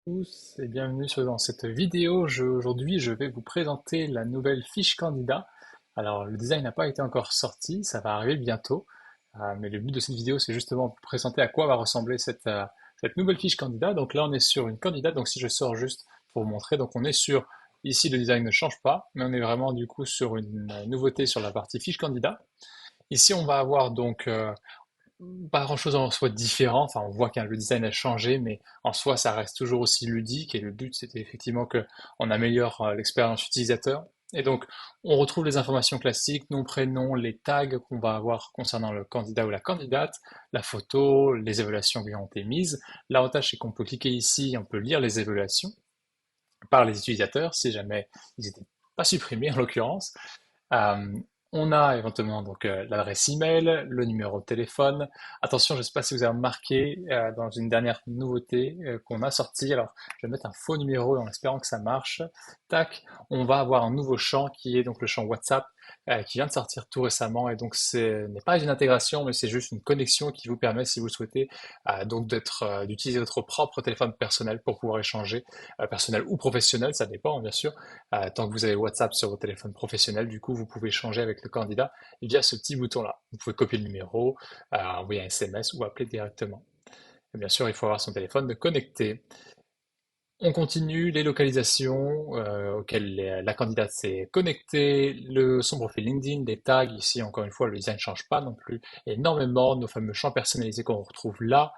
Tous et bienvenue dans cette vidéo. Aujourd'hui, je vais vous présenter la nouvelle fiche candidat. Alors, le design n'a pas été encore sorti, ça va arriver bientôt. Mais le but de cette vidéo, c'est justement de vous présenter à quoi va ressembler cette nouvelle fiche candidat. Donc là, on est sur une candidate. Donc si je sors juste pour vous montrer, donc on est sur, ici le design ne change pas, mais on est vraiment du coup sur une nouveauté sur la partie fiche candidat. Ici, on va avoir donc pas grand-chose en soi de différent. Enfin, on voit que le design a changé, mais en soi, ça reste toujours aussi ludique. Et le but, c'était effectivement que on améliore l'expérience utilisateur. Et donc, on retrouve les informations classiques, nom, prénom, les tags qu'on va avoir concernant le candidat ou la candidate, la photo, les évaluations qui ont été mises. L'avantage, c'est qu'on peut cliquer ici, on peut lire les évaluations par les utilisateurs, si jamais ils n'étaient pas supprimés en l'occurrence. Euh, on a éventuellement donc l'adresse email, le numéro de téléphone. Attention, je ne sais pas si vous avez remarqué dans une dernière nouveauté qu'on a sortie. Alors, je vais mettre un faux numéro en espérant que ça marche. Tac, on va avoir un nouveau champ qui est donc le champ WhatsApp qui vient de sortir tout récemment. Et donc, ce n'est pas une intégration, mais c'est juste une connexion qui vous permet, si vous le souhaitez, donc d'utiliser votre propre téléphone personnel pour pouvoir échanger, personnel ou professionnel, ça dépend bien sûr. Tant que vous avez WhatsApp sur votre téléphone professionnel, du coup, vous pouvez échanger avec le candidat via ce petit bouton-là. Vous pouvez copier le numéro, envoyer un SMS ou appeler directement. Et bien sûr, il faut avoir son téléphone de connecté. On continue les localisations auxquelles la candidate s'est connectée, son profil LinkedIn, les tags. Ici, encore une fois, le design ne change pas non plus énormément. Nos fameux champs personnalisés qu'on retrouve là.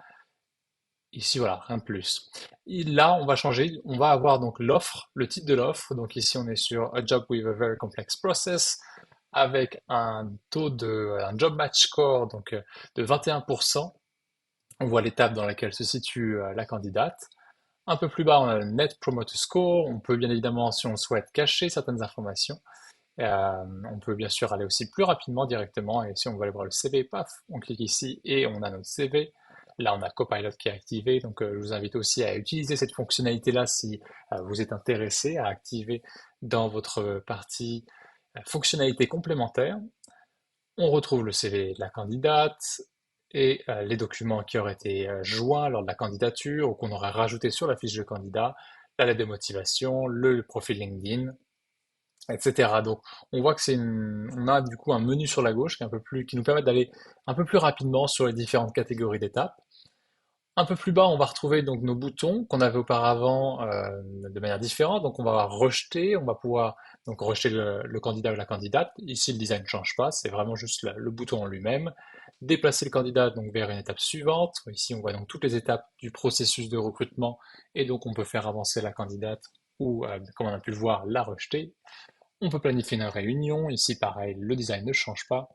Ici, voilà, rien de plus. Et là, on va changer, on va avoir donc l'offre, le titre de l'offre. Donc ici, on est sur A Job with a Very Complex Process avec un job match score de 21%. On voit l'étape dans laquelle se situe la candidate. Un peu plus bas, on a le Net Promoter Score. On peut bien évidemment, si on le souhaite, cacher certaines informations. On peut bien sûr aller aussi plus rapidement directement. Et si on veut aller voir le CV, paf, on clique ici et on a notre CV. Là, on a Copilot qui est activé. Donc, je vous invite aussi à utiliser cette fonctionnalité-là si vous êtes intéressé à activer dans votre partie fonctionnalité complémentaire. On retrouve le CV de la candidate et les documents qui auraient été joints lors de la candidature ou qu'on aurait rajouté sur la fiche de candidat, la lettre de motivation, le profil LinkedIn, etc. Donc, on voit que on a du coup un menu sur la gauche qui nous permet d'aller un peu plus rapidement sur les différentes catégories d'étapes. Un peu plus bas, on va retrouver donc nos boutons qu'on avait auparavant de manière différente. Donc, on va rejeter, on va pouvoir donc rejeter le candidat ou la candidate. Ici, le design ne change pas, c'est vraiment juste le bouton en lui-même. Déplacer le candidat donc vers une étape suivante. Ici, on voit donc toutes les étapes du processus de recrutement et donc on peut faire avancer la candidate ou, comme on a pu le voir, la rejeter. On peut planifier une réunion. Ici, pareil, le design ne change pas.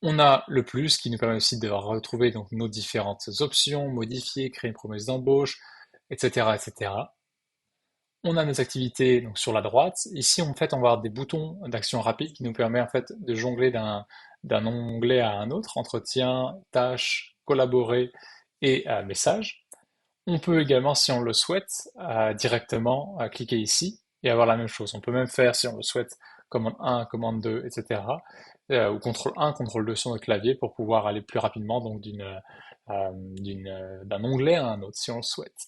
On a le plus qui nous permet aussi de retrouver donc nos différentes options, modifier, créer une promesse d'embauche, etc., etc. On a nos activités donc sur la droite. Ici, en fait, on va avoir des boutons d'action rapide qui nous permet en fait de jongler d'un onglet à un autre, entretien, tâches, collaborer et messages. On peut également, si on le souhaite, directement cliquer ici et avoir la même chose. On peut même faire, si on le souhaite, commande 1, commande 2, etc. Ou contrôle 1, contrôle 2 sur notre clavier pour pouvoir aller plus rapidement donc d'un onglet à un autre si on le souhaite.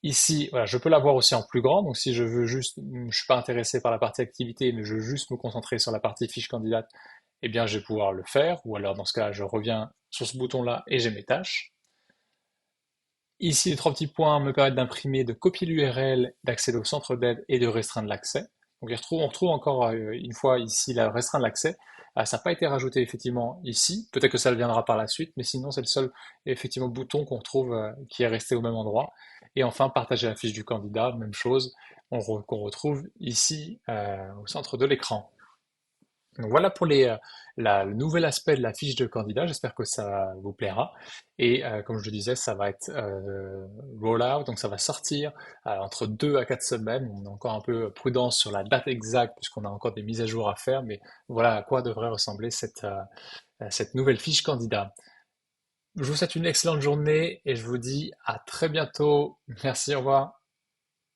Ici, voilà, je peux l'avoir aussi en plus grand. Donc si je veux juste, je suis pas intéressé par la partie activité, mais je veux juste me concentrer sur la partie fiche candidate, eh bien je vais pouvoir le faire. Ou alors dans ce cas, je reviens sur ce bouton-là et j'ai mes tâches. Ici, les trois petits points me permettent d'imprimer, de copier l'URL, d'accéder au centre d'aide et de restreindre l'accès. Donc on retrouve encore une fois ici la restreindre l'accès. Ça n'a pas été rajouté effectivement ici. Peut-être que ça le viendra par la suite, mais sinon c'est le seul effectivement bouton qu'on retrouve qui est resté au même endroit. Et enfin, partager la fiche du candidat, même chose, qu'on retrouve ici au centre de l'écran. Donc voilà pour le nouvel aspect de la fiche de candidat. J'espère que ça vous plaira. Et comme je le disais, ça va être roll-out, donc ça va sortir entre 2 à 4 semaines. On est encore un peu prudent sur la date exacte puisqu'on a encore des mises à jour à faire, mais voilà à quoi devrait ressembler cette nouvelle fiche candidat. Je vous souhaite une excellente journée et je vous dis à très bientôt. Merci, au revoir.